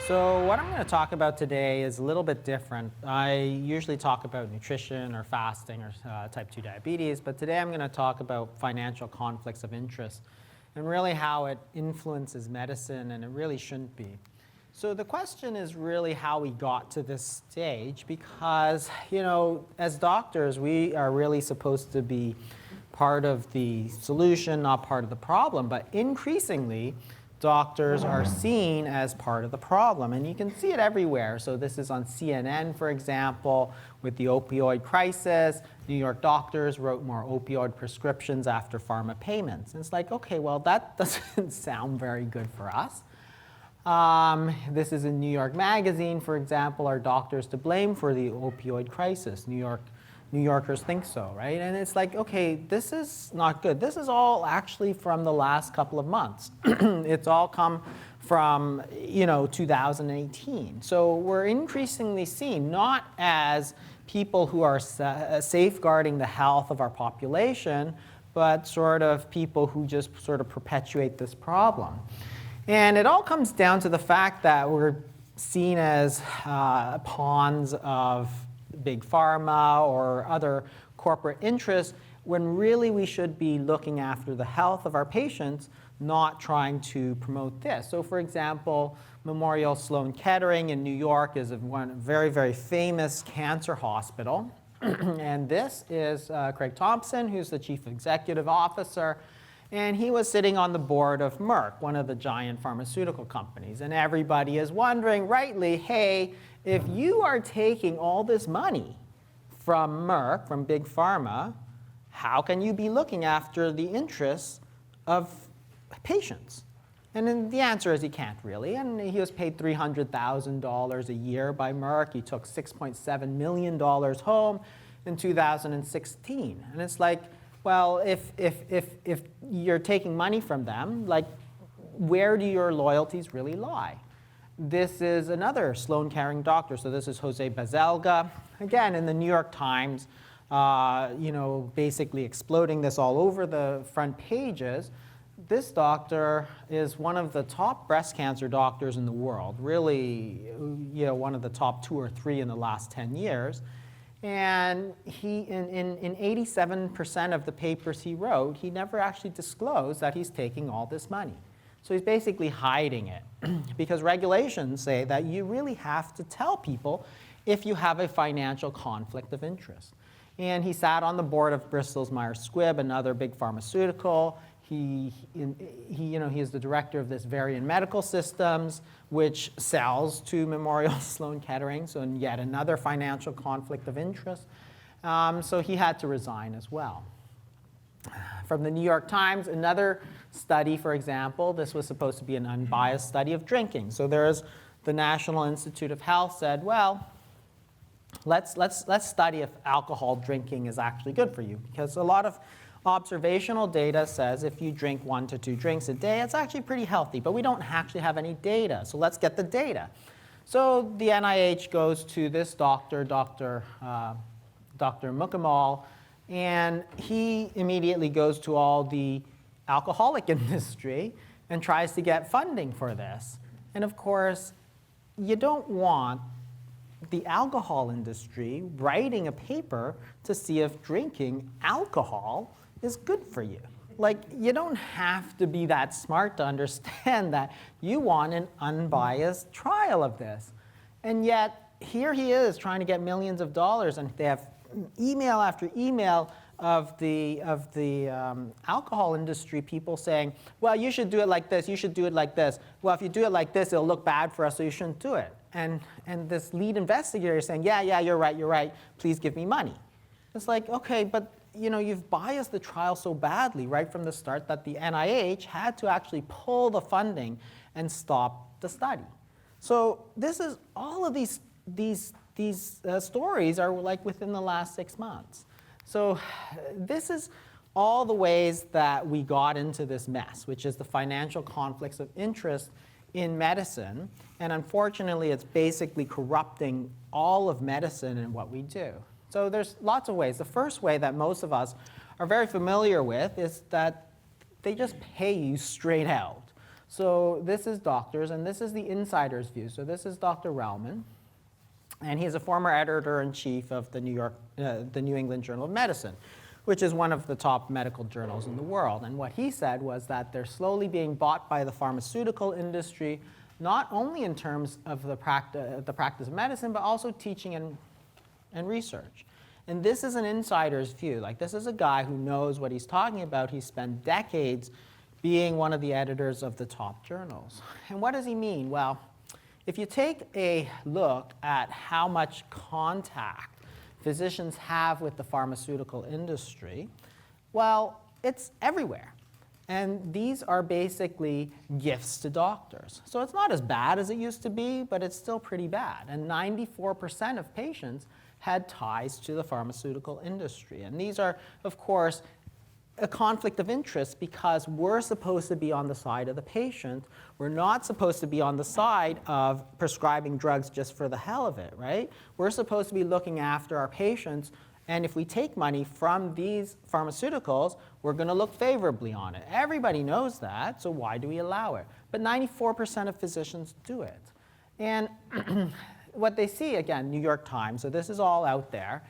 So what I'm going to talk about today is a little bit different. I usually talk about nutrition or fasting or type 2 diabetes, but today I'm going to talk about financial conflicts of interest and really how it influences medicine, and it really shouldn't be. So the question is really how we got to this stage, because, as doctors, we are really supposed to be part of the solution, not part of the problem, but increasingly, doctors are seen as part of the problem, and you can see it everywhere. So this is on CNN, for example, with the opioid crisis. New York doctors wrote more opioid prescriptions after pharma payments. And it's like, okay, well, that doesn't sound very good for us. This is in New York Magazine, for example. Are doctors to blame for the opioid crisis? New Yorkers think so, right? And it's like, okay, this is not good. This is all actually from the last couple of months. It's all come from, 2018. So we're increasingly seen not as people who are safeguarding the health of our population, but sort of people who just sort of perpetuate this problem. And it all comes down to the fact that we're seen as pawns of Big Pharma or other corporate interests, when really we should be looking after the health of our patients, not trying to promote this. So for example, Memorial Sloan Kettering in New York is one very, very famous cancer hospital. And this is Craig Thompson, who's the chief executive officer. And he was sitting on the board of Merck, one of the giant pharmaceutical companies. And everybody is wondering, rightly, hey, if you are taking all this money from Merck, from Big Pharma, how can you be looking after the interests of patients? And then the answer is he can't really. And he was paid $300,000 a year by Merck. He took $6.7 million home in 2016. And it's like, well, if you're taking money from them, like, where do your loyalties really lie? This is another Sloan Kettering doctor. So this is Jose Baselga, again in the New York Times, basically exploding this all over the front pages. This doctor is one of the top breast cancer doctors in the world, really, one of the top 2 or 3 in the last 10 years. And he, in 87% of the papers he wrote, he never actually disclosed that he's taking all this money. So he's basically hiding it because regulations say that you really have to tell people if you have a financial conflict of interest. And he sat on the board of Bristol Myers Squibb, another big pharmaceutical. He is the director of this Varian Medical Systems, which sells to Memorial Sloan Kettering, so yet another financial conflict of interest. So he had to resign as well. From the New York Times, another study, for example, this was supposed to be an unbiased study of drinking. So there's the National Institute of Health said, well, let's study if alcohol drinking is actually good for you, because a lot of observational data says if you drink 1 to 2 drinks a day, it's actually pretty healthy, but we don't actually have any data. So let's get the data. So the NIH goes to this doctor, Dr. Mukamal, and he immediately goes to all the alcoholic industry and tries to get funding for this. And of course, you don't want the alcohol industry writing a paper to see if drinking alcohol is good for you. Like, you don't have to be that smart to understand that you want an unbiased trial of this. And yet, here he is trying to get millions of dollars, and they have email after email of the alcohol industry people saying, well, you should do it like this, you should do it like this. Well, if you do it like this, it'll look bad for us, so you shouldn't do it. And this lead investigator is saying, yeah, you're right, please give me money. It's like, okay, but you've biased the trial so badly right from the start that the NIH had to actually pull the funding and stop the study. So this is all of these stories are like within the last 6 months. So this is all the ways that we got into this mess, which is the financial conflicts of interest in medicine. And unfortunately, it's basically corrupting all of medicine and what we do. So there's lots of ways. The first way that most of us are very familiar with is that they just pay you straight out. So this is doctors, and this is the insider's view. So this is Dr. Relman, and he's a former editor-in-chief of the New England Journal of Medicine, which is one of the top medical journals in the world. And what he said was that they're slowly being bought by the pharmaceutical industry, not only in terms of the practice of medicine, but also teaching and research. And this is an insider's view. Like, this is a guy who knows what he's talking about. He spent decades being one of the editors of the top journals. And what does he mean? Well, if you take a look at how much contact physicians have with the pharmaceutical industry, well, it's everywhere. And these are basically gifts to doctors. So it's not as bad as it used to be, but it's still pretty bad. And 94% of patients had ties to the pharmaceutical industry. And these are, of course, a conflict of interest because we're supposed to be on the side of the patient. We're not supposed to be on the side of prescribing drugs just for the hell of it, right? We're supposed to be looking after our patients, and if we take money from these pharmaceuticals, we're going to look favorably on it. Everybody knows that, so why do we allow it? But 94% of physicians do it. And what they see, again, New York Times, so this is all out there,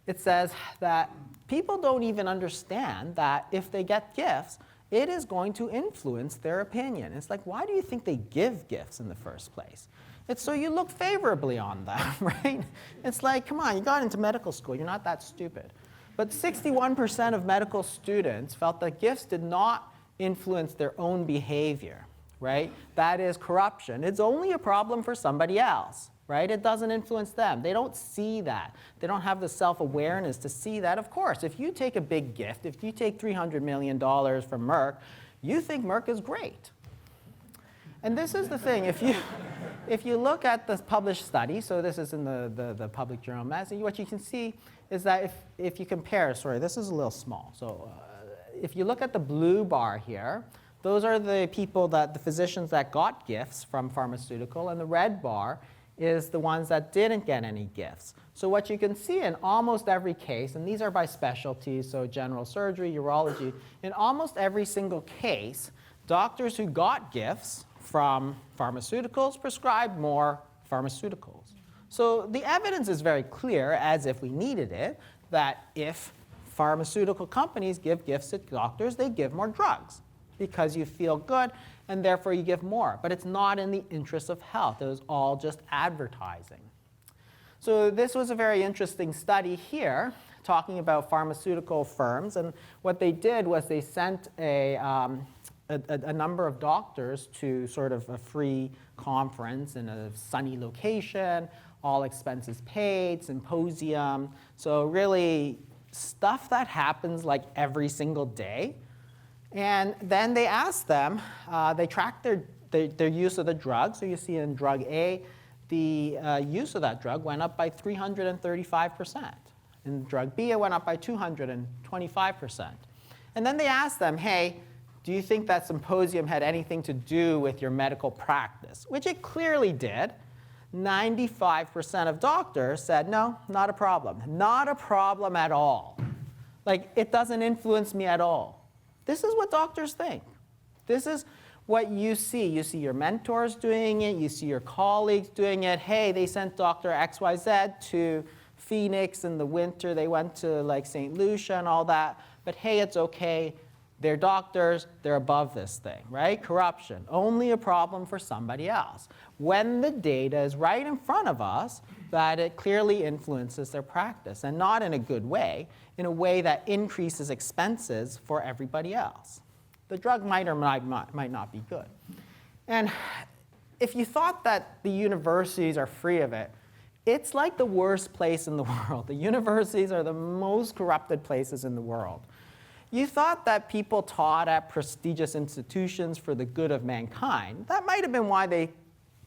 it says that people don't even understand that if they get gifts, it is going to influence their opinion. It's like, why do you think they give gifts in the first place? It's so you look favorably on them, right? It's like, come on, you got into medical school, you're not that stupid. But 61% of medical students felt that gifts did not influence their own behavior, right? That is corruption. It's only a problem for somebody else, right? It doesn't influence them. They don't see that. They don't have the self-awareness to see that. Of course, if you take a big gift, if you take $300 million from Merck, you think Merck is great. And this is the thing. If you look at the published study, so this is in the Public Journal of Medicine, what you can see is that if you compare, sorry, this is a little small. So if you look at the blue bar here, those are the people the physicians that got gifts from pharmaceutical, and the red bar is the ones that didn't get any gifts. So what you can see in almost every case, and these are by specialties, so general surgery, urology, in almost every single case, doctors who got gifts from pharmaceuticals prescribed more pharmaceuticals. So the evidence is very clear, as if we needed it, that if pharmaceutical companies give gifts to doctors, they give more drugs because you feel good, and therefore you give more. But it's not in the interest of health. It was all just advertising. So this was a very interesting study here talking about pharmaceutical firms. And what they did was they sent a number of doctors to sort of a free conference in a sunny location, all expenses paid, symposium. So really stuff that happens like every single day. And then they asked them, they tracked their use of the drug. So you see in drug A, the use of that drug went up by 335%. In drug B, it went up by 225%. And then they asked them, hey, do you think that symposium had anything to do with your medical practice? Which it clearly did. 95% of doctors said, no, not a problem. Not a problem at all. Like, it doesn't influence me at all. This is what doctors think. This is what you see. You see your mentors doing it. You see your colleagues doing it. Hey, they sent Dr. XYZ to Phoenix in the winter. They went to like St. Lucia and all that. But hey, it's okay. They're doctors. They're above this thing, right? Corruption. Only a problem for somebody else. When the data is right in front of us, that it clearly influences their practice, and not in a good way, in a way that increases expenses for everybody else. The drug might or might not be good. And if you thought that the universities are free of it, it's like the worst place in the world. The universities are the most corrupted places in the world. You thought that people taught at prestigious institutions for the good of mankind. That might have been why they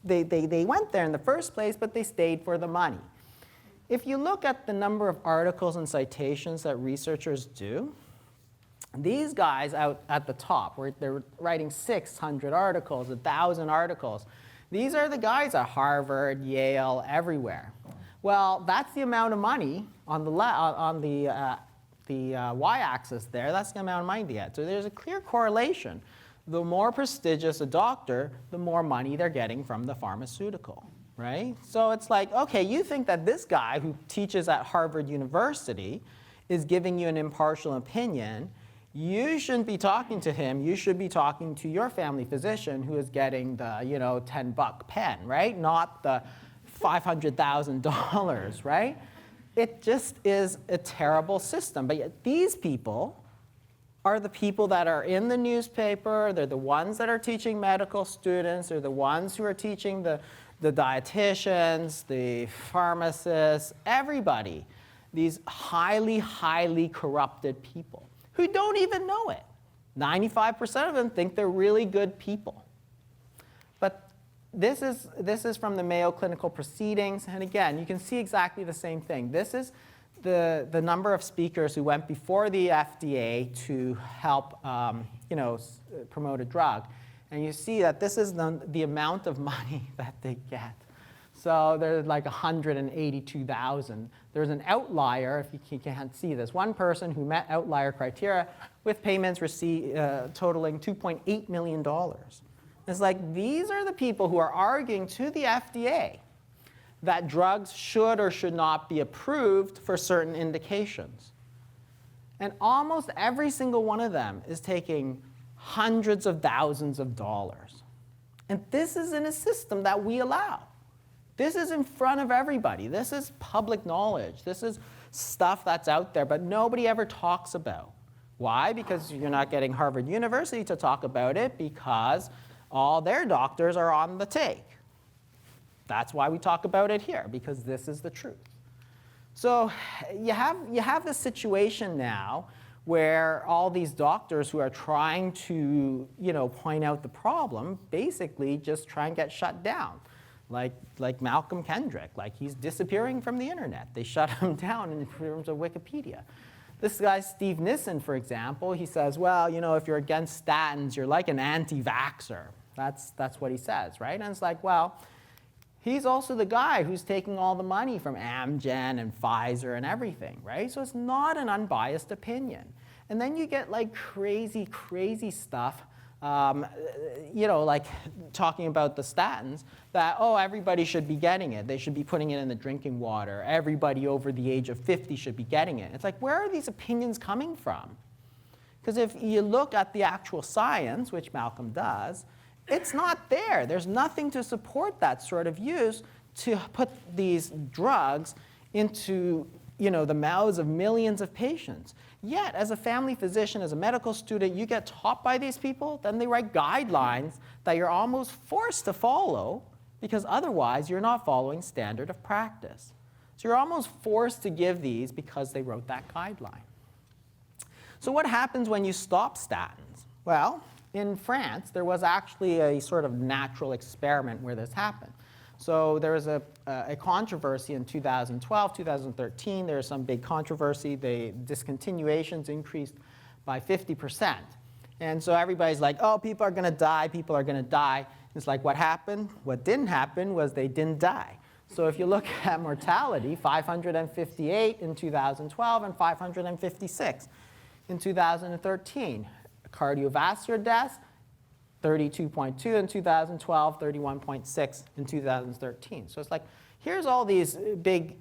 went there in the first place, but they stayed for the money. If you look at the number of articles and citations that researchers do, these guys out at the top, where they're writing 600 articles, 1,000 articles, these are the guys at Harvard, Yale, everywhere. Well, that's the amount of money on the y-axis there. That's the amount of money they get. So there's a clear correlation the more prestigious a doctor, the more money they're getting from the pharmaceutical, right? So it's like, okay, you think that this guy who teaches at Harvard University is giving you an impartial opinion. You shouldn't be talking to him. You should be talking to your family physician who is getting the, $10 pen, right? Not the $500,000, right? It just is a terrible system. But yet these people are the people that are in the newspaper. They're the ones that are teaching medical students. They're the ones who are teaching the dietitians, the pharmacists, everybody. These highly, highly corrupted people who don't even know it. 95% of them think they're really good people. But this is from the Mayo clinical proceedings. And again, you can see exactly the same thing. This is the number of speakers who went before the FDA to help promote a drug. And you see that this is the amount of money that they get. So there's like 182,000. There's an outlier, if you can't see this, one person who met outlier criteria with payments totaling $2.8 million. It's like these are the people who are arguing to the FDA that drugs should or should not be approved for certain indications. And almost every single one of them is taking hundreds of thousands of dollars. And this is in a system that we allow. This is in front of everybody. This is public knowledge. This is stuff that's out there, but nobody ever talks about. Why? Because you're not getting Harvard University to talk about it, because all their doctors are on the take. That's why we talk about it here, because this is the truth. So you have this situation now where all these doctors who are trying to point out the problem basically just try and get shut down. Like Malcolm Kendrick, like he's disappearing from the internet. They shut him down in terms of Wikipedia. This guy, Steve Nissen, for example, he says, well, if you're against statins, you're like an anti-vaxxer. That's what he says, right? And it's like, well, he's also the guy who's taking all the money from Amgen and Pfizer and everything, right? So it's not an unbiased opinion. And then you get like crazy, crazy stuff, like talking about the statins, that, oh, everybody should be getting it. They should be putting it in the drinking water. Everybody over the age of 50 should be getting it. It's like, where are these opinions coming from? Because if you look at the actual science, which Malcolm does, it's not there. There's nothing to support that sort of use to put these drugs into the mouths of millions of patients. Yet, as a family physician, as a medical student, you get taught by these people, then they write guidelines that you're almost forced to follow, because otherwise you're not following standard of practice. So you're almost forced to give these because they wrote that guideline. So what happens when you stop statins? Well, in France, there was actually a sort of natural experiment where this happened. So there was a controversy in 2012, 2013. There was some big controversy. The discontinuations increased by 50%. And so everybody's like, oh, people are going to die. People are going to die. It's like, what happened? What didn't happen was they didn't die. So if you look at mortality, 558 in 2012 and 556 in 2013. Cardiovascular deaths, 32.2 in 2012, 31.6 in 2013. So it's like, here's all these big,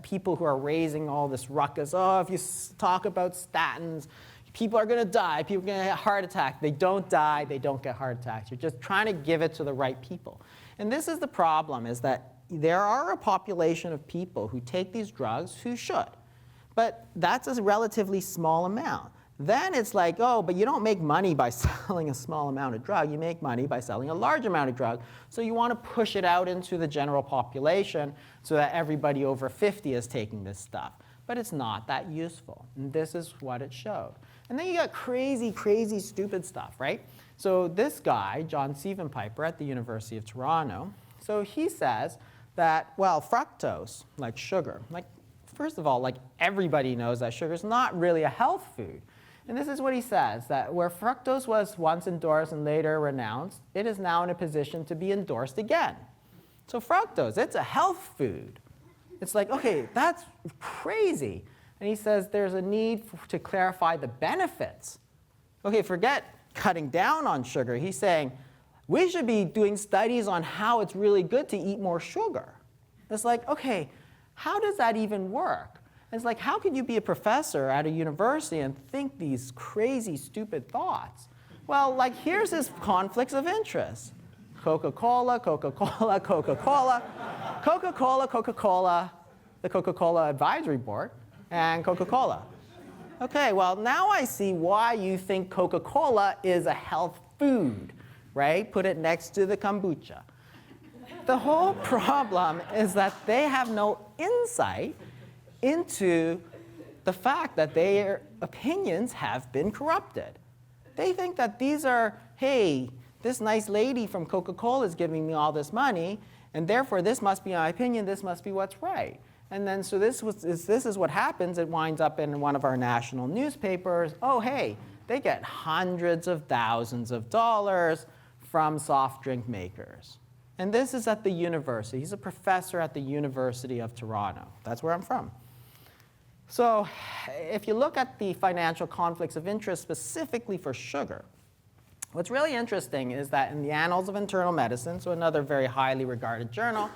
people who are raising all this ruckus. Oh, if you talk about statins, people are going to die. People are going to get a heart attack. They don't die. They don't get heart attacks. You're just trying to give it to the right people. And this is the problem, is that there are a population of people who take these drugs who should. But that's a relatively small amount. Then it's like, oh, but you don't make money by selling a small amount of drug. You make money by selling a large amount of drug. So you want to push it out into the general population so that everybody over 50 is taking this stuff. But it's not that useful. And this is what it showed. And then you got crazy, crazy, stupid stuff, right? So this guy, John Sievenpiper at the University of Toronto, so he says that, well, fructose, like sugar, like, first of all, like everybody knows that sugar is not really a health food. And this is what he says, that where fructose was once endorsed and later renounced, it is now in a position to be endorsed again. So fructose, it's a health food. It's like, okay, that's crazy. And he says there's a need to clarify the benefits. Okay, forget cutting down on sugar. He's saying, we should be doing studies on how it's really good to eat more sugar. It's like, okay, how does that even work? It's like, how can you be a professor at a university and think these crazy, stupid thoughts? Well, like, here's his conflicts of interest. Coca-Cola, Coca-Cola, Coca-Cola, Coca-Cola, Coca-Cola, the Coca-Cola Advisory Board, and Coca-Cola. Okay, well, now I see why you think Coca-Cola is a health food, right? Put it next to the kombucha. The whole problem is that they have no insight into the fact that their opinions have been corrupted. They think that these are, hey, this nice lady from Coca-Cola is giving me all this money, and therefore this must be my opinion, this must be what's right. And then so this is what happens. It winds up in one of our national newspapers. Oh, hey, they get hundreds of thousands of dollars from soft drink makers. And this is at the university. He's a professor at the University of Toronto. That's where I'm from. So if you look at the financial conflicts of interest specifically for sugar, what's really interesting is that in the Annals of Internal Medicine, so another very highly regarded journal,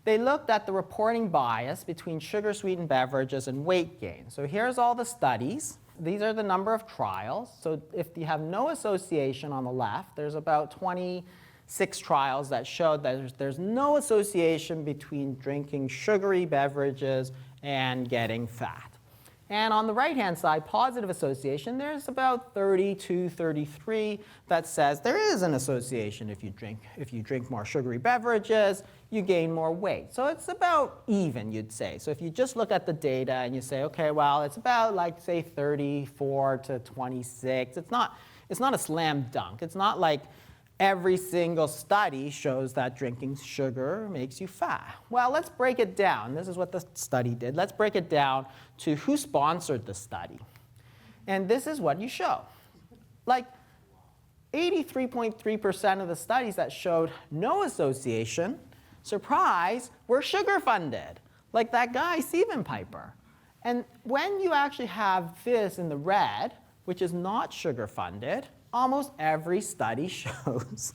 they looked at the reporting bias between sugar-sweetened beverages and weight gain. So here's all the studies. These are the number of trials. So if you have no association on the left, there's about 26 trials that showed that there's no association between drinking sugary beverages and getting fat. And on the right-hand side, positive association, there's about 32, 33 that says there is an association. If you drink more sugary beverages, you gain more weight. So it's about even, you'd say. So if you just look at the data and you say, okay, well, it's about like, say, 34 to 26. It's not a slam dunk. It's not like every single study shows that drinking sugar makes you fat. Well, let's break it down. This is what the study did. Let's break it down to who sponsored the study. And this is what you show. Like 83.3% of the studies that showed no association, surprise, were sugar funded, like that guy, Stephen Piper. And when you actually have this in the red, which is not sugar funded, almost every study shows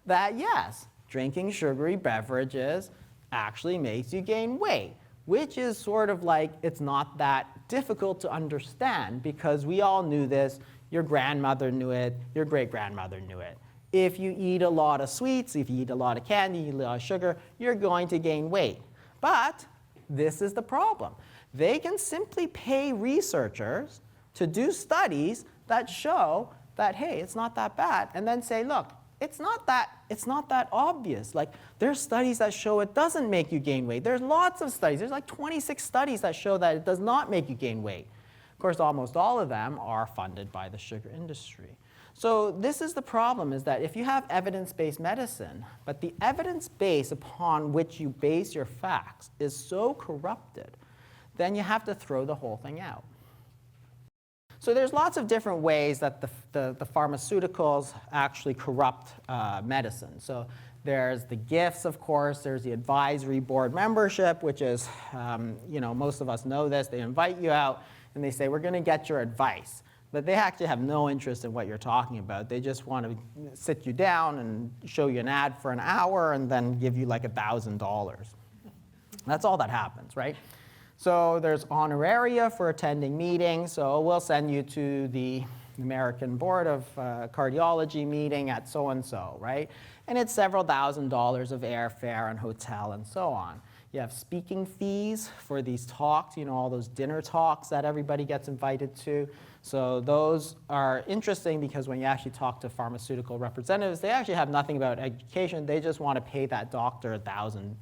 that, yes, drinking sugary beverages actually makes you gain weight, which is sort of like it's not that difficult to understand because we all knew this. Your grandmother knew it. Your great-grandmother knew it. If you eat a lot of sweets, if you eat a lot of candy, you eat a lot of sugar, you're going to gain weight. But this is the problem. They can simply pay researchers to do studies that show that, hey, it's not that bad, and then say, look, it's not that obvious. Like, there's studies that show it doesn't make you gain weight. There's lots of studies. There's like 26 studies that show that it does not make you gain weight. Of course, almost all of them are funded by the sugar industry. So this is the problem, is that if you have evidence-based medicine, but the evidence base upon which you base your facts is so corrupted, then you have to throw the whole thing out. So there's lots of different ways that the pharmaceuticals actually corrupt medicine. So there's the gifts, of course. There's the advisory board membership, which is, most of us know this. They invite you out, and they say, we're going to get your advice. But they actually have no interest in what you're talking about. They just want to sit you down and show you an ad for an hour and then give you like $1,000. That's all that happens, right? So there's honoraria for attending meetings. So we'll send you to the American Board of Cardiology meeting at so-and-so, right? And it's several $1,000s of airfare and hotel and so on. You have speaking fees for these talks, all those dinner talks that everybody gets invited to. So those are interesting because when you actually talk to pharmaceutical representatives, they actually have nothing about education. They just want to pay that doctor $1,000,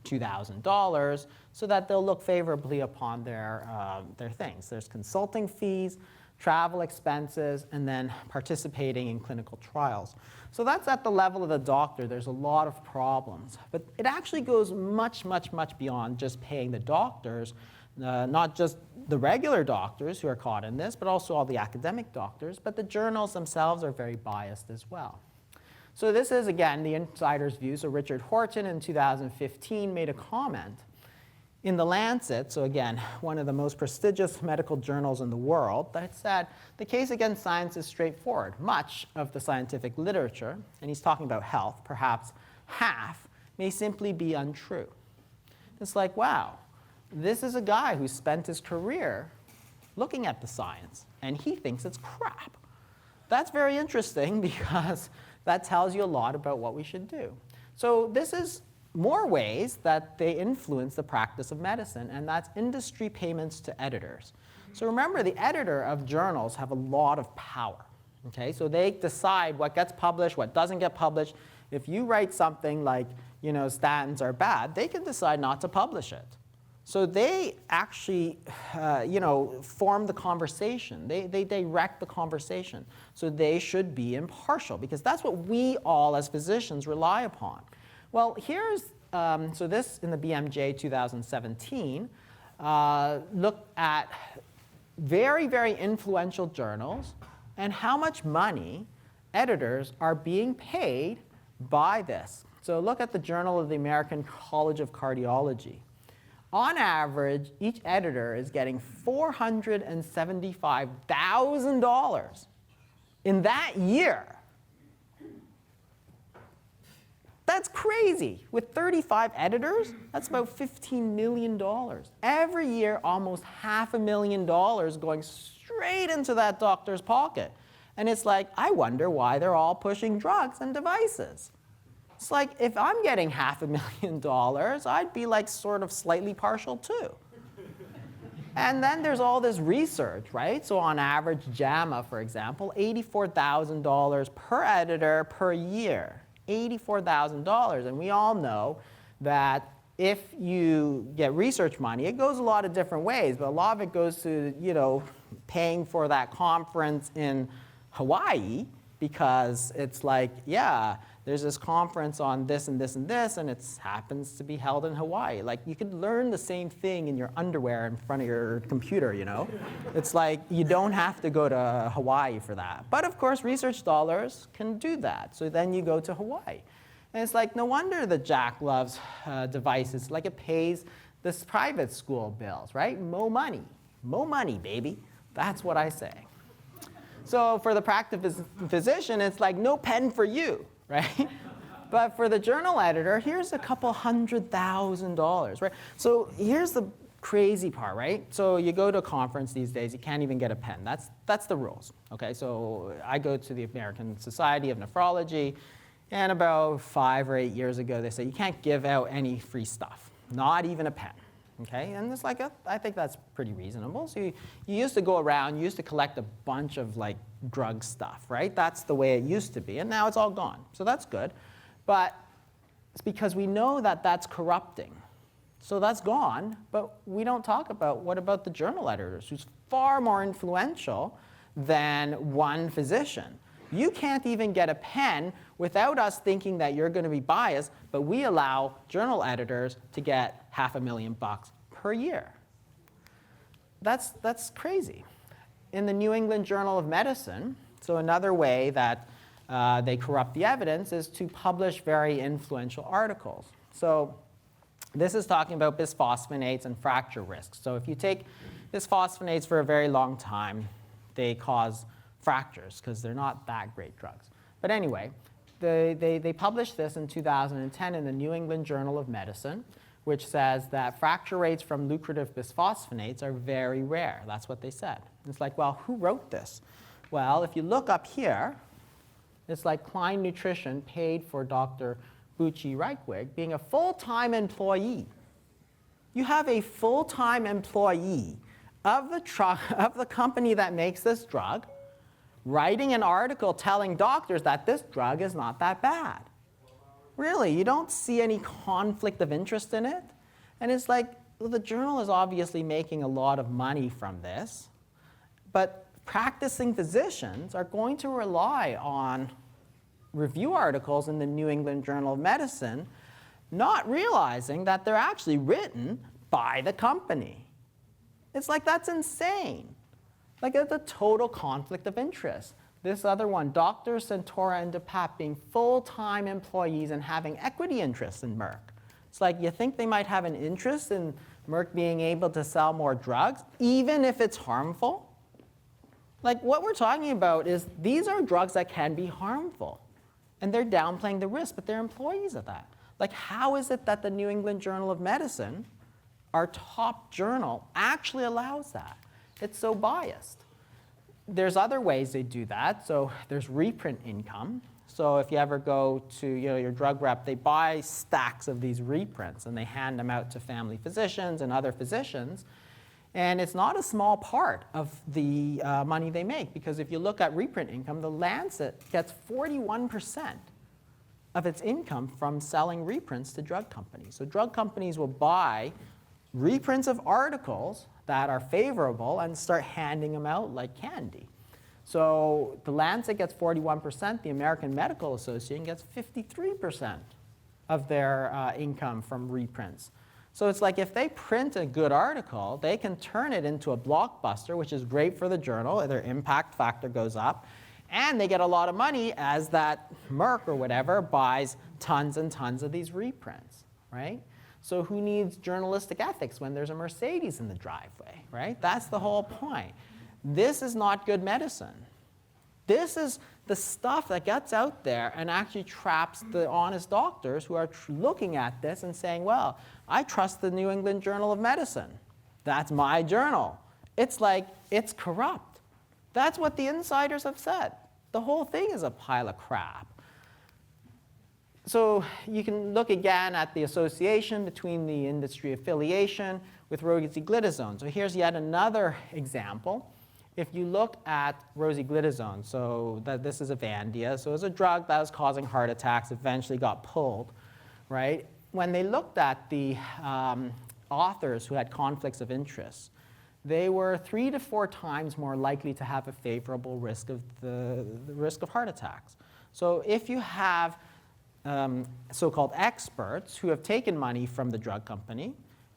$2,000 so that they'll look favorably upon their things. There's consulting fees, travel expenses, and then participating in clinical trials. So that's at the level of the doctor. There's a lot of problems. But it actually goes much, much, much beyond just paying the doctors, not just the regular doctors who are caught in this, but also all the academic doctors. But the journals themselves are very biased as well. So this is, again, the insider's view. So Richard Horton in 2015 made a comment. in the Lancet, so again, one of the most prestigious medical journals in the world, that said the case against science is straightforward. Much of the scientific literature, and he's talking about health, perhaps half, may simply be untrue. It's like, wow, this is a guy who spent his career looking at the science, and he thinks it's crap. That's very interesting because that tells you a lot about what we should do. So this is more ways that they influence the practice of medicine, and that's industry payments to editors. So remember, the editor of journals have a lot of power. Okay? So they decide what gets published, what doesn't get published. If you write something like, statins are bad, they can decide not to publish it. So they actually, form the conversation. They direct the conversation. So they should be impartial, because that's what we all as physicians rely upon. Well, here's, so this in the BMJ 2017, looked at very, very influential journals and how much money editors are being paid by this. So look at the Journal of the American College of Cardiology. On average, each editor is getting $475,000 in that year. That's crazy. With 35 editors, that's about $15 million. Every year, almost $500,000 going straight into that doctor's pocket. And it's like, I wonder why they're all pushing drugs and devices. It's like, if I'm getting $500,000, I'd be like sort of slightly partial too. And then there's all this research, right? So on average, JAMA, for example, $84,000 per editor per year. $84,000. And we all know that if you get research money, it goes a lot of different ways, but a lot of it goes to, paying for that conference in Hawaii, because it's like, yeah, there's this conference on this and this and this, and it happens to be held in Hawaii. Like, you could learn the same thing in your underwear in front of your computer, It's like, you don't have to go to Hawaii for that. But of course, research dollars can do that. So then you go to Hawaii. And it's like, no wonder that Jack loves devices. Like, it pays this private school bills, right? Mo money, baby. That's what I say. So for the practice physician, it's like, no pen for you. Right? But for the journal editor, here's a couple $100,000, right? So here's the crazy part, right? So you go to a conference these days, you can't even get a pen. That's the rules, okay? So I go to the American Society of Nephrology, and about 5 or 8 years ago, they said, you can't give out any free stuff, not even a pen. Okay, and it's like, I think that's pretty reasonable. So you used to go around, you used to collect a bunch of like drug stuff, right? That's the way it used to be, and now it's all gone. So that's good. But it's because we know that that's corrupting. So that's gone, but we don't talk about what about the journal editors, who's far more influential than one physician. You can't even get a pen without us thinking that you're going to be biased, but we allow journal editors to get $500,000 per year. That's crazy. In the New England Journal of Medicine, so another way that they corrupt the evidence is to publish very influential articles. So this is talking about bisphosphonates and fracture risks. So if you take bisphosphonates for a very long time, they cause fractures because they're not that great drugs. But anyway, they published this in 2010 in the New England Journal of Medicine, which says that fracture rates from lucrative bisphosphonates are very rare. That's what they said. It's like, well, who wrote this? Well, if you look up here, it's like Klein Nutrition paid for Dr. Bucci Reichwig being a full-time employee. You have a full-time employee of the company that makes this drug writing an article telling doctors that this drug is not that bad. Really, you don't see any conflict of interest in it? And it's like, well, the journal is obviously making a lot of money from this, but practicing physicians are going to rely on review articles in the New England Journal of Medicine, not realizing that they're actually written by the company. It's like, that's insane. Like, it's a total conflict of interest. This other one, Dr. Centora and DePape being full-time employees and having equity interests in Merck. It's like, you think they might have an interest in Merck being able to sell more drugs, even if it's harmful? Like, what we're talking about is these are drugs that can be harmful. And they're downplaying the risk, but they're employees of that. Like, how is it that the New England Journal of Medicine, our top journal, actually allows that? It's so biased. There's other ways they do that. So there's reprint income. So if you ever go to your drug rep, they buy stacks of these reprints, and they hand them out to family physicians and other physicians. And it's not a small part of the money they make, because if you look at reprint income, the Lancet gets 41% of its income from selling reprints to drug companies. So drug companies will buy reprints of articles that are favorable and start handing them out like candy. So the Lancet gets 41%, the American Medical Association gets 53% of their income from reprints. So it's like if they print a good article, they can turn it into a blockbuster, which is great for the journal. Their impact factor goes up. And they get a lot of money as that Merck or whatever buys tons and tons of these reprints, right? So who needs journalistic ethics when there's a Mercedes in the driveway, right? That's the whole point. This is not good medicine. This is the stuff that gets out there and actually traps the honest doctors who are looking at this and saying, well, I trust the New England Journal of Medicine. That's my journal. It's like, it's corrupt. That's what the insiders have said. The whole thing is a pile of crap. So you can look again at the association between the industry affiliation with rosiglitazone. So here's yet another example. If you look at rosiglitazone, so this is Avandia, so it's a drug that was causing heart attacks, eventually got pulled, right? When they looked at the authors who had conflicts of interest, they were 3 to 4 times more likely to have a favorable risk of the risk of heart attacks. So if you have so-called experts who have taken money from the drug company,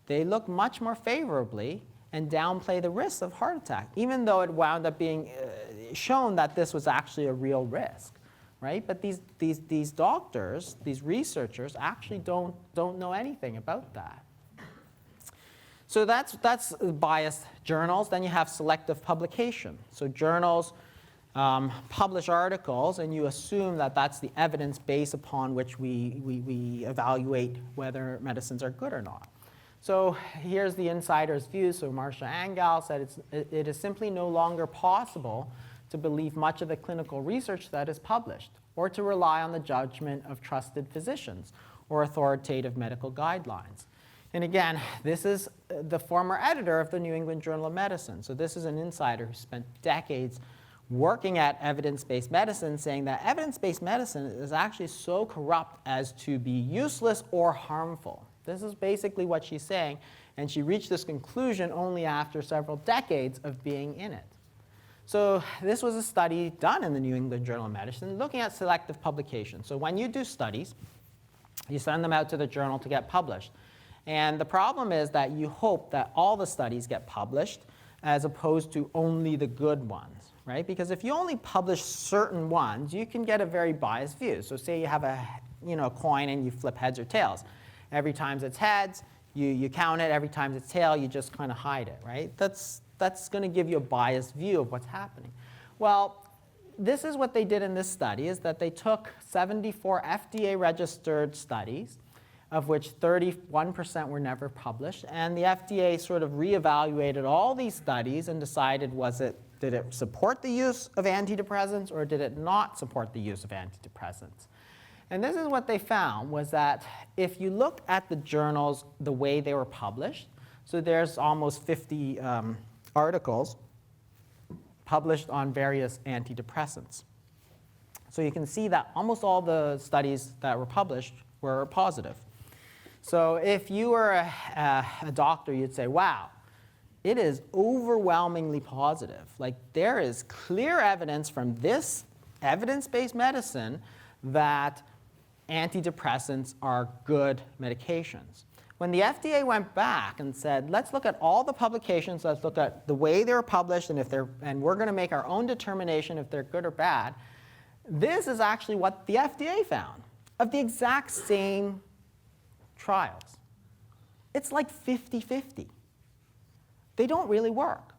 they look much more favorably and downplay the risks of heart attack, even though it wound up being shown that this was actually a real risk, right? But these doctors, these researchers, actually don't know anything about that. So that's biased journals. Then you have selective publication. So journals publish articles, and you assume that that's the evidence base upon which we evaluate whether medicines are good or not. So here's the insider's view. So Marcia Angell said it is simply no longer possible to believe much of the clinical research that is published, or to rely on the judgment of trusted physicians or authoritative medical guidelines. And again, this is the former editor of the New England Journal of Medicine. So this is an insider who spent decades working at evidence-based medicine, saying that evidence-based medicine is actually so corrupt as to be useless or harmful. This is basically what she's saying, and she reached this conclusion only after several decades of being in it. So this was a study done in the New England Journal of Medicine looking at selective publication. So when you do studies, you send them out to the journal to get published. And the problem is that you hope that all the studies get published as opposed to only the good ones, right? Because if you only publish certain ones, you can get a very biased view. So say you have a coin and you flip heads or tails. Every time it's heads, you count it. Every time it's tail, you just kind of hide it, right? That's going to give you a biased view of what's happening. Well, this is what they did in this study, is that they took 74 FDA-registered studies, of which 31% were never published, and the FDA sort of reevaluated all these studies and decided, did it support the use of antidepressants or did it not support the use of antidepressants? And this is what they found, was that if you look at the journals the way they were published, so there's almost 50 articles published on various antidepressants. So you can see that almost all the studies that were published were positive. So if you were a doctor, you'd say, wow, it is overwhelmingly positive. Like, there is clear evidence from this evidence-based medicine that antidepressants are good medications. When the FDA went back and said, let's look at all the publications, let's look at the way they were published, and we're going to make our own determination if they're good or bad, this is actually what the FDA found of the exact same trials. it's like 50-50. They don't really work.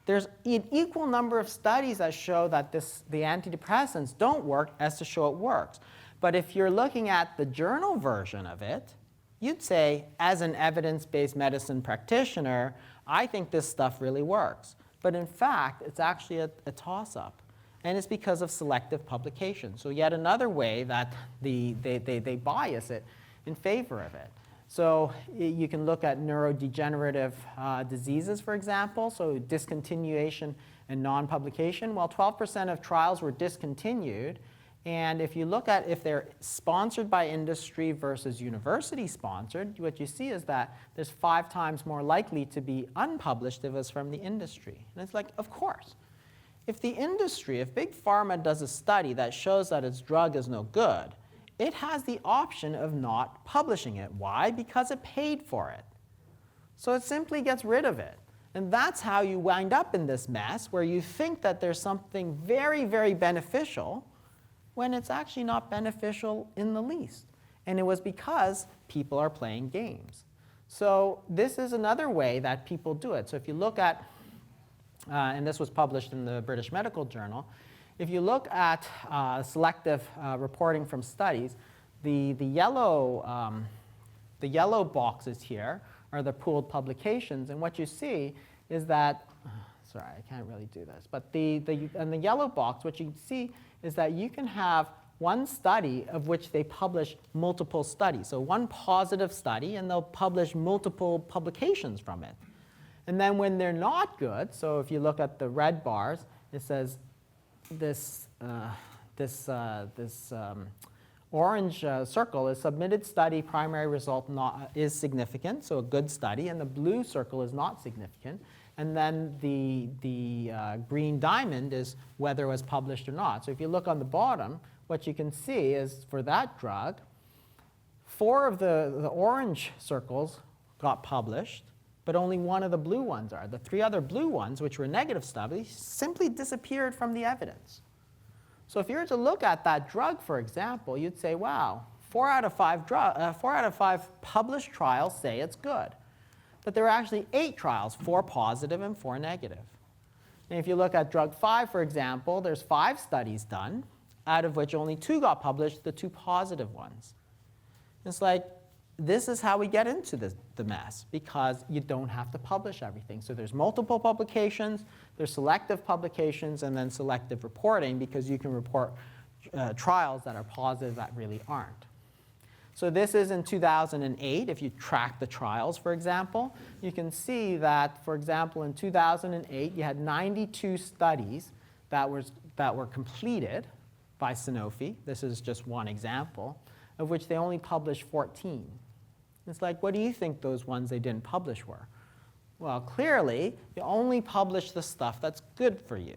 There's an equal number of studies that show that the antidepressants don't work as to show it works. But if you're looking at the journal version of it, you'd say, as an evidence-based medicine practitioner, I think this stuff really works. But in fact, it's actually a toss-up. And it's because of selective publication. So yet another way that they bias it in favor of it. So you can look at neurodegenerative diseases, for example, so discontinuation and non-publication. Well, 12% of trials were discontinued. And if you look at if they're sponsored by industry versus university sponsored, what you see is that there's 5 times more likely to be unpublished if it was from the industry. And it's like, of course. If the industry, if Big Pharma does a study that shows that its drug is no good, it has the option of not publishing it. Why? Because it paid for it. So it simply gets rid of it. And that's how you wind up in this mess where you think that there's something very, very beneficial when it's actually not beneficial in the least. And it was because people are playing games. So this is another way that people do it. So if you look at, and this was published in the British Medical Journal, if you look at selective reporting from studies, the yellow boxes here are the pooled publications. And what you see is that, sorry, I can't really do this, but in the yellow box, what you see is that you can have one study of which they publish multiple studies. So one positive study, and they'll publish multiple publications from it. And then when they're not good, so if you look at the red bars, it says this orange circle is submitted study, primary result is significant, so a good study, and the blue circle is not significant. And then the green diamond is whether it was published or not. So if you look on the bottom, what you can see is for that drug, 4 of the orange circles got published, but only 1 of the blue ones are. The 3 other blue ones, which were negative studies, simply disappeared from the evidence. So if you were to look at that drug, for example, you'd say, wow, 4 out of 5 published trials say it's good. But there are actually 8 trials, 4 positive and 4 negative. And if you look at drug 5, for example, there's 5 studies done, out of which only 2 got published, the 2 positive ones. It's like, this is how we get into the mess, because you don't have to publish everything. So there's multiple publications, there's selective publications, and then selective reporting, because you can report trials that are positive that really aren't. So this is in 2008. If you track the trials, for example, you can see that, for example, in 2008, you had 92 studies that were completed by Sanofi. This is just one example, of which they only published 14. It's like, what do you think those ones they didn't publish were? Well, clearly, you only publish the stuff that's good for you,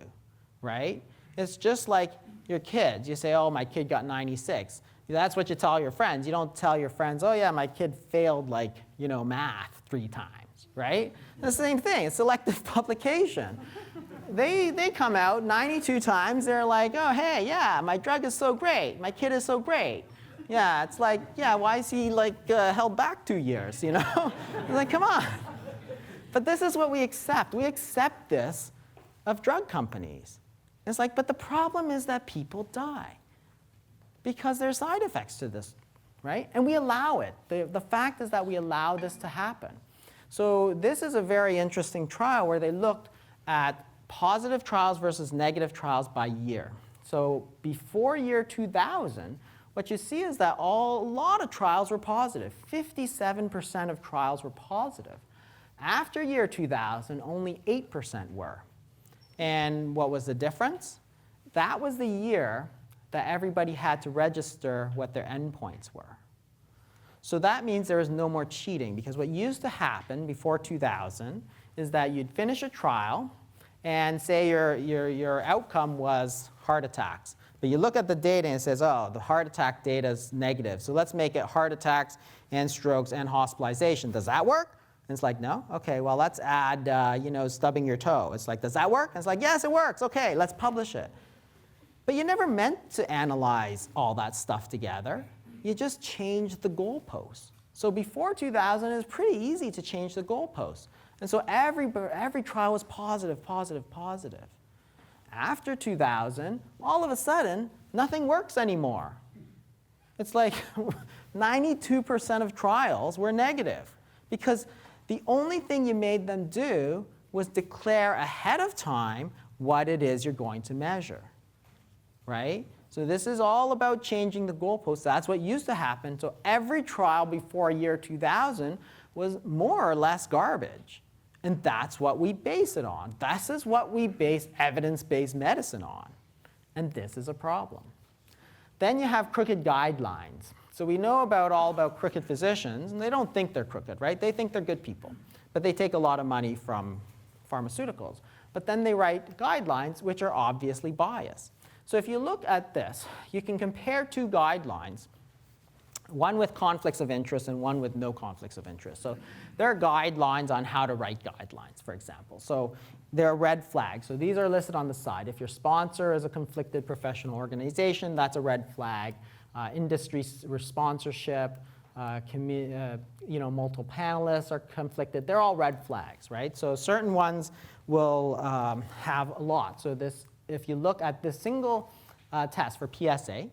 right? It's just like your kids. You say, oh, my kid got 96. That's what you tell your friends. You don't tell your friends, oh, yeah, my kid failed, like, math 3 times, right? The same thing. It's selective publication. They come out 92 times. They're like, oh, hey, yeah, my drug is so great. My kid is so great. Yeah, it's like, yeah, why is he held back 2 years, It's like, come on. But this is what we accept. We accept this of drug companies. It's like, but the problem is that people die because there are side effects to this, right? And we allow it. The fact is that we allow this to happen. So this is a very interesting trial where they looked at positive trials versus negative trials by year. So before year 2000, what you see is that a lot of trials were positive. 57% of trials were positive. After year 2000, only 8% were. And what was the difference? That was the year that everybody had to register what their endpoints were. So that means there is no more cheating, because what used to happen before 2000 is that you'd finish a trial and say your outcome was heart attacks. But you look at the data and it says, oh, the heart attack data is negative. So let's make it heart attacks and strokes and hospitalization. Does that work? And it's like, no? OK, well, let's add stubbing your toe. It's like, does that work? And it's like, yes, it works. OK, let's publish it. But you never meant to analyze all that stuff together. You just changed the goalposts. So before 2000, it was pretty easy to change the goalposts. And so every trial was positive, positive, positive. After 2000, all of a sudden, nothing works anymore. It's like 92% of trials were negative because the only thing you made them do was declare ahead of time what it is you're going to measure, right? So this is all about changing the goalposts. That's what used to happen. So every trial before year 2000 was more or less garbage. And that's what we base it on. This is what we base evidence-based medicine on. And this is a problem. Then you have crooked guidelines. So we know all about crooked physicians, and they don't think they're crooked, right? They think they're good people. But they take a lot of money from pharmaceuticals. But then they write guidelines which are obviously biased. So if you look at this, you can compare two guidelines, one with conflicts of interest and one with no conflicts of interest. So there are guidelines on how to write guidelines, for example. So there are red flags. So these are listed on the side. If your sponsor is a conflicted professional organization, that's a red flag. Industry sponsorship, multiple panelists are conflicted. They're all red flags, right? So certain ones will have a lot. So if you look at this single test for PSA,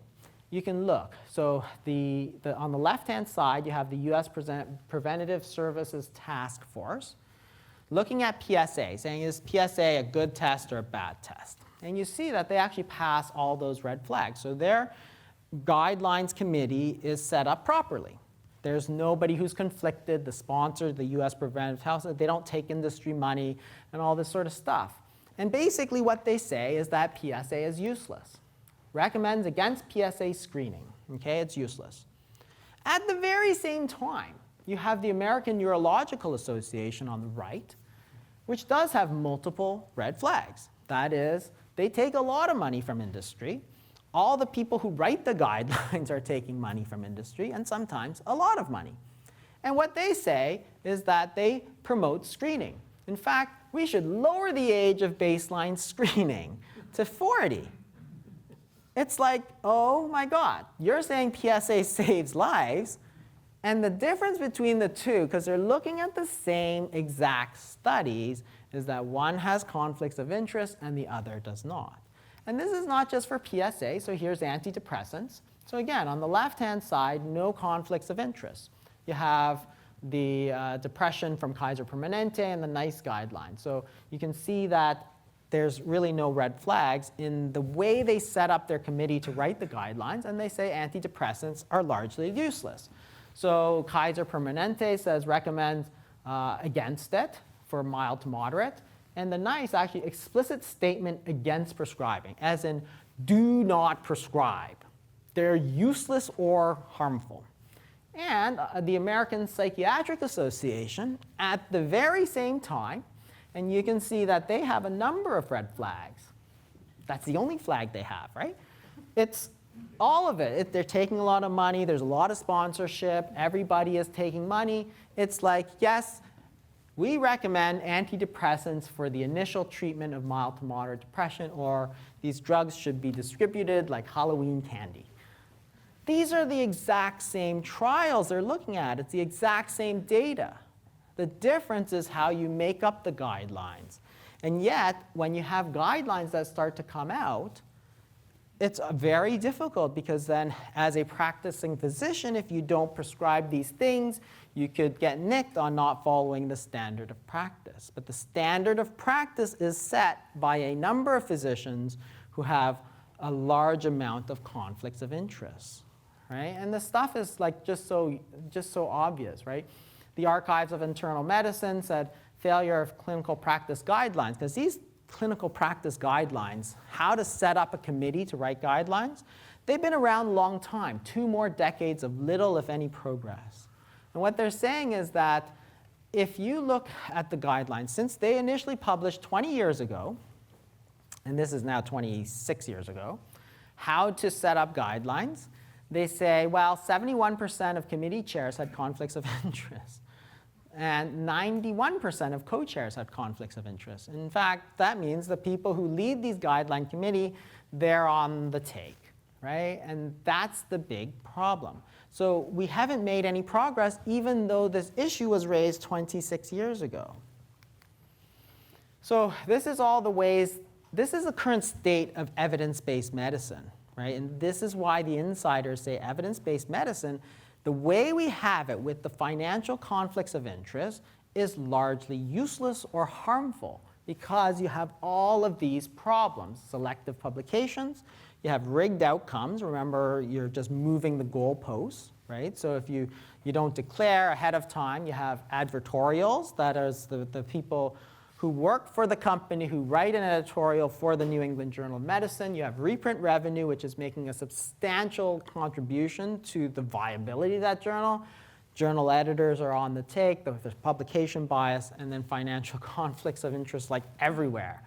you can look. So on the left-hand side, you have the U.S. Preventative Services Task Force looking at PSA, saying is PSA a good test or a bad test? And you see that they actually pass all those red flags. So their guidelines committee is set up properly. There's nobody who's conflicted. The sponsor, the U.S. Preventive Health, they don't take industry money and all this sort of stuff. And basically what they say is that PSA is useless. Recommends against PSA screening. Okay, it's useless. At the very same time, you have the American Urological Association on the right, which does have multiple red flags. That is, they take a lot of money from industry. All the people who write the guidelines are taking money from industry, and sometimes a lot of money. And what they say is that they promote screening. In fact, we should lower the age of baseline screening to 40. It's like, oh my God, you're saying PSA saves lives, and the difference between the two, because they're looking at the same exact studies, is that one has conflicts of interest and the other does not. And this is not just for PSA, so here's antidepressants. So again, on the left-hand side, no conflicts of interest. You have the depression from Kaiser Permanente and the NICE guidelines. So you can see that there's really no red flags in the way they set up their committee to write the guidelines, and they say antidepressants are largely useless. So Kaiser Permanente recommends against it for mild to moderate, and the NICE actually explicit statement against prescribing, as in do not prescribe. They're useless or harmful. And the American Psychiatric Association, at the very same time, and you can see that they have a number of red flags. That's the only flag they have, right? It's all of it. They're taking a lot of money. There's a lot of sponsorship. Everybody is taking money. It's like, yes, we recommend antidepressants for the initial treatment of mild to moderate depression, or these drugs should be distributed like Halloween candy. These are the exact same trials they're looking at. It's the exact same data. The difference is how you make up the guidelines. And yet, when you have guidelines that start to come out, it's very difficult because then as a practicing physician, if you don't prescribe these things, you could get nicked on not following the standard of practice. But the standard of practice is set by a number of physicians who have a large amount of conflicts of interest, right? And the stuff is like just so obvious, right? The Archives of Internal Medicine said failure of clinical practice guidelines, because these clinical practice guidelines, how to set up a committee to write guidelines, they've been around a long time, 2 more decades of little, if any, progress. And what they're saying is that if you look at the guidelines, since they initially published 20 years ago, and this is now 26 years ago, how to set up guidelines, they say, well, 71% of committee chairs had conflicts of interest. And 91% of co-chairs had conflicts of interest. In fact, that means the people who lead these guideline committee, they're on the take, right? And that's the big problem. So we haven't made any progress even though this issue was raised 26 years ago. So this is all the ways, this is the current state of evidence-based medicine, right? And this is why the insiders say evidence-based medicine, the way we have it with the financial conflicts of interest, is largely useless or harmful because you have all of these problems. Selective publications, you have rigged outcomes. Remember, you're just moving the goalposts, right? So if you don't declare ahead of time, you have advertorials, that is the people who work for the company, who write an editorial for the New England Journal of Medicine. You have reprint revenue, which is making a substantial contribution to the viability of that journal. Journal editors are on the take, there's publication bias, and then financial conflicts of interest like everywhere.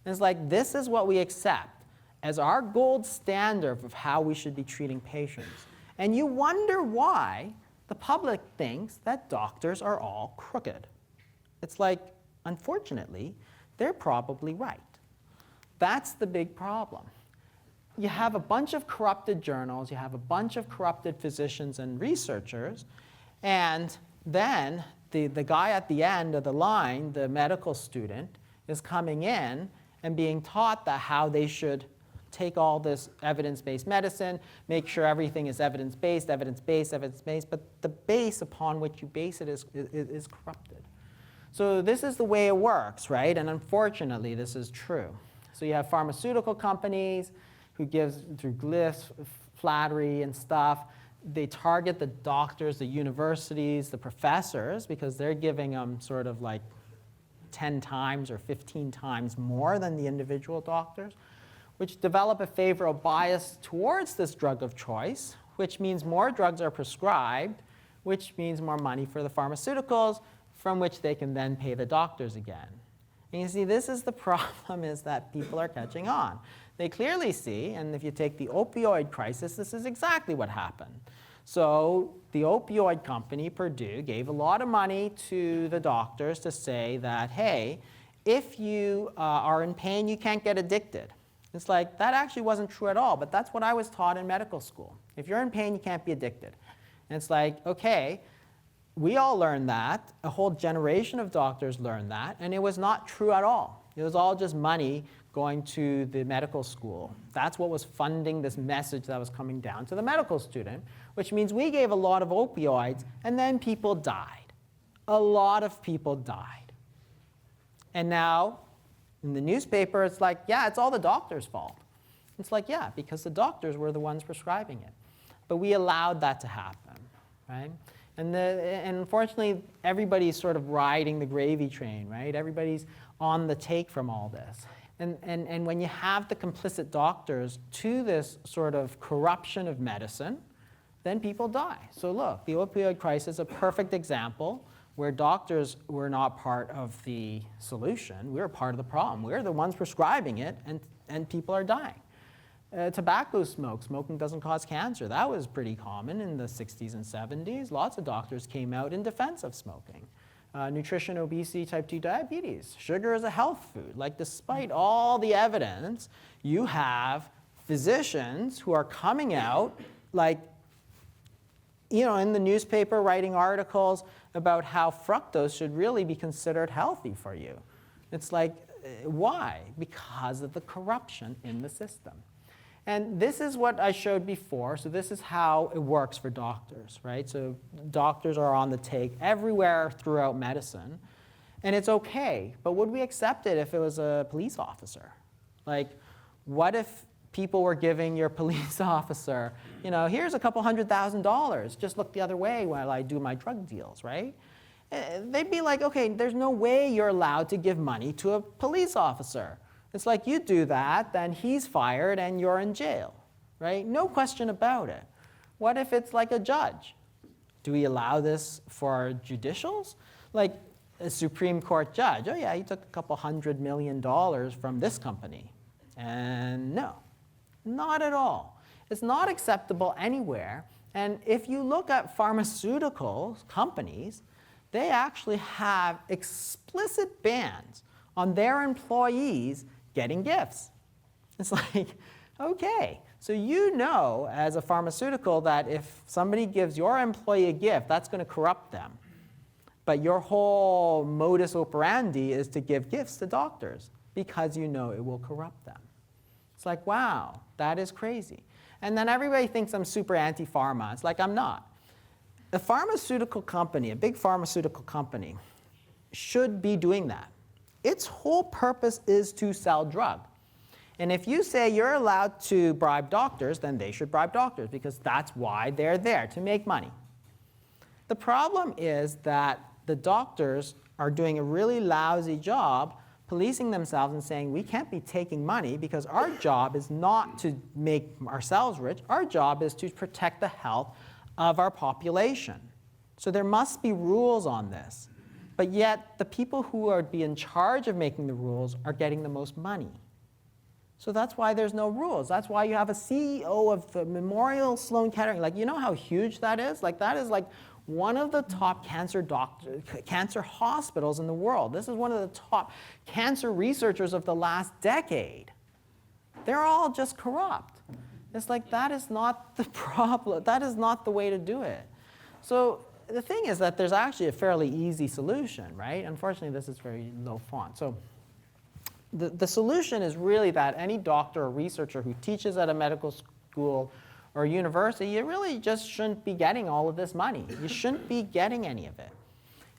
And it's like, this is what we accept as our gold standard of how we should be treating patients. And you wonder why the public thinks that doctors are all crooked. It's like, unfortunately, they're probably right. That's the big problem. You have a bunch of corrupted journals, you have a bunch of corrupted physicians and researchers, and then the guy at the end of the line, the medical student, is coming in and being taught that how they should take all this evidence-based medicine, make sure everything is evidence-based, evidence-based, evidence-based, but the base upon which you base it is corrupted. So this is the way it works, right? And unfortunately, this is true. So you have pharmaceutical companies who give, through glyphs, flattery and stuff, they target the doctors, the universities, the professors, because they're giving them sort of like 10 times or 15 times more than the individual doctors, which develop a favorable bias towards this drug of choice, which means more drugs are prescribed, which means more money for the pharmaceuticals, from which they can then pay the doctors again. And you see, this is the problem, is that people are catching on. They clearly see, and if you take the opioid crisis, this is exactly what happened. So the opioid company, Purdue, gave a lot of money to the doctors to say that, hey, if you are in pain, you can't get addicted. It's like, that actually wasn't true at all, but that's what I was taught in medical school. If you're in pain, you can't be addicted. And it's like, okay, we all learned that. A whole generation of doctors learned that, and it was not true at all. It was all just money going to the medical school. That's what was funding this message that was coming down to the medical student, which means we gave a lot of opioids, and then people died. A lot of people died. And now, in the newspaper, it's like, yeah, it's all the doctor's fault. It's like, yeah, because the doctors were the ones prescribing it. But we allowed that to happen, right? And unfortunately, everybody's sort of riding the gravy train, right? Everybody's on the take from all this. And when you have the complicit doctors to this sort of corruption of medicine, then people die. So look, the opioid crisis is a perfect example where doctors were not part of the solution. We were part of the problem. We're the ones prescribing it, and people are dying. Tobacco smoking doesn't cause cancer. That was pretty common in the 60s and 70s. Lots of doctors came out in defense of smoking. Nutrition, obesity, type 2 diabetes. Sugar is a health food. Like, despite all the evidence, you have physicians who are coming out, like, you know, in the newspaper writing articles about how fructose should really be considered healthy for you. It's like, why? Because of the corruption in the system. And this is what I showed before. So this is how it works for doctors, right? So doctors are on the take everywhere throughout medicine. And it's okay. But would we accept it if it was a police officer? Like, what if people were giving your police officer, you know, here's a couple $100,000. Just look the other way while I do my drug deals, right? They'd be like, okay, there's no way you're allowed to give money to a police officer. It's like, you do that, then he's fired and you're in jail, right? No question about it. What if it's like a judge? Do we allow this for judicials? Like a Supreme Court judge, oh yeah, he took a couple $100 million from this company. And no, not at all. It's not acceptable anywhere. And if you look at pharmaceutical companies, they actually have explicit bans on their employees getting gifts. It's like, Okay, so you know as a pharmaceutical that if somebody gives your employee a gift, that's going to corrupt them. But your whole modus operandi is to give gifts to doctors because you know it will corrupt them. It's like, wow, that is crazy. And then everybody thinks I'm super anti-pharma. It's like, I'm not. A pharmaceutical company, a big pharmaceutical company, should be doing that. Its whole purpose is to sell drug. And if you say you're allowed to bribe doctors, then they should bribe doctors because that's why they're there, to make money. The problem is that the doctors are doing a really lousy job policing themselves and saying we can't be taking money because our job is not to make ourselves rich. Our job is to protect the health of our population. So there must be rules on this. But yet the people who are in charge of making the rules are getting the most money. So that's why there's no rules. That's why you have a CEO of the Memorial Sloan Kettering. Like, you know how huge that is? Like, that is like one of the top cancer hospitals in the world. This is one of the top cancer researchers of the last decade. They're all just corrupt. It's like, that is not the problem. That is not the way to do it. So the thing is that there's actually a fairly easy solution, right? Unfortunately, this is very low font. So the solution is really that any doctor or researcher who teaches at a medical school or university, you really just shouldn't be getting all of this money. You shouldn't be getting any of it.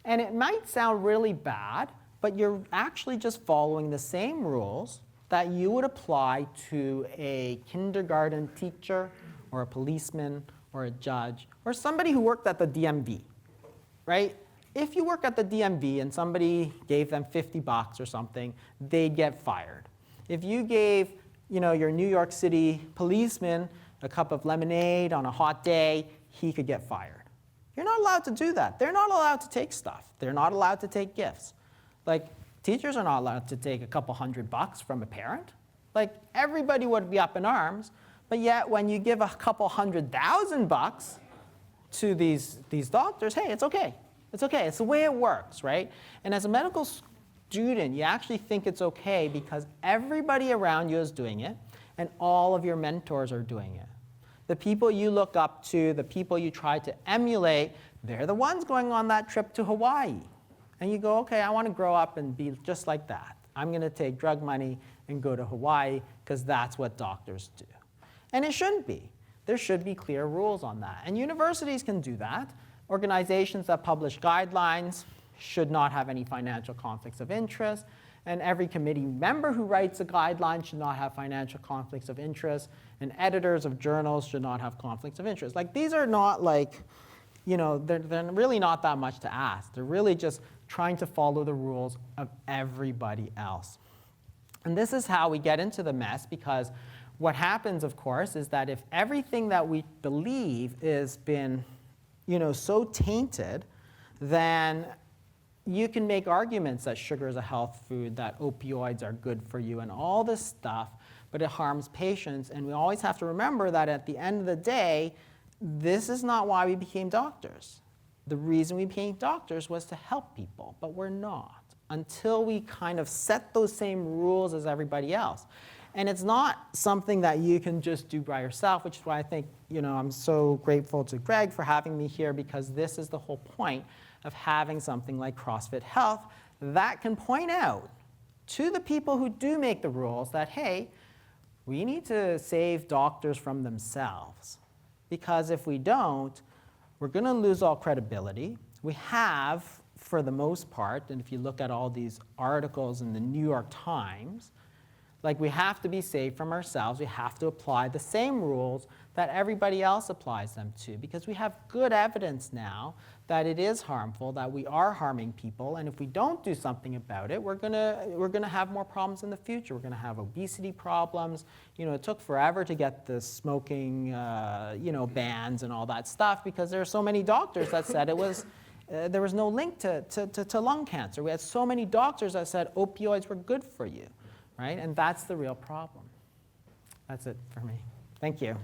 And it might sound really bad, but you're actually just following the same rules that you would apply to a kindergarten teacher or a policeman or a judge or somebody who worked at the DMV, right? If you work at the DMV and somebody gave them $50 or something, they'd get fired. If you gave, your New York City policeman a cup of lemonade on a hot day, he could get fired. You're not allowed to do that. They're not allowed to take stuff. They're not allowed to take gifts. Like, teachers are not allowed to take a couple $100 from a parent. Like, everybody would be up in arms, but yet when you give a couple $100,000 to these doctors, hey, it's okay. It's okay. It's the way it works, right? And as a medical student, you actually think it's okay because everybody around you is doing it, and all of your mentors are doing it. The people you look up to, the people you try to emulate, they're the ones going on that trip to Hawaii. And you go, okay, I want to grow up and be just like that. I'm going to take drug money and go to Hawaii because that's what doctors do. And it shouldn't be. There should be clear rules on that. And universities can do that. Organizations that publish guidelines should not have any financial conflicts of interest. And every committee member who writes a guideline should not have financial conflicts of interest. And editors of journals should not have conflicts of interest. Like, these are not like, they're really not that much to ask. They're really just trying to follow the rules of everybody else. And this is how we get into the mess, because what happens, of course, is that if everything that we believe has been so tainted, then you can make arguments that sugar is a health food, that opioids are good for you, and all this stuff, but it harms patients. And we always have to remember that at the end of the day, this is not why we became doctors. The reason we became doctors was to help people, but we're not until we kind of set those same rules as everybody else. And it's not something that you can just do by yourself, which is why I think, I'm so grateful to Greg for having me here, because this is the whole point of having something like CrossFit Health that can point out to the people who do make the rules that, hey, we need to save doctors from themselves. Because if we don't, we're going to lose all credibility. We have, for the most part, and if you look at all these articles in the New York Times, like, we have to be safe from ourselves. We have to apply the same rules that everybody else applies them to, because we have good evidence now that it is harmful, that we are harming people, and if we don't do something about it, we're gonna have more problems in the future. We're gonna have obesity problems. It took forever to get the smoking, bans and all that stuff, because there are so many doctors that said it was. There was no link to lung cancer. We had so many doctors that said opioids were good for you. Right? And that's the real problem. That's it for me. Thank you.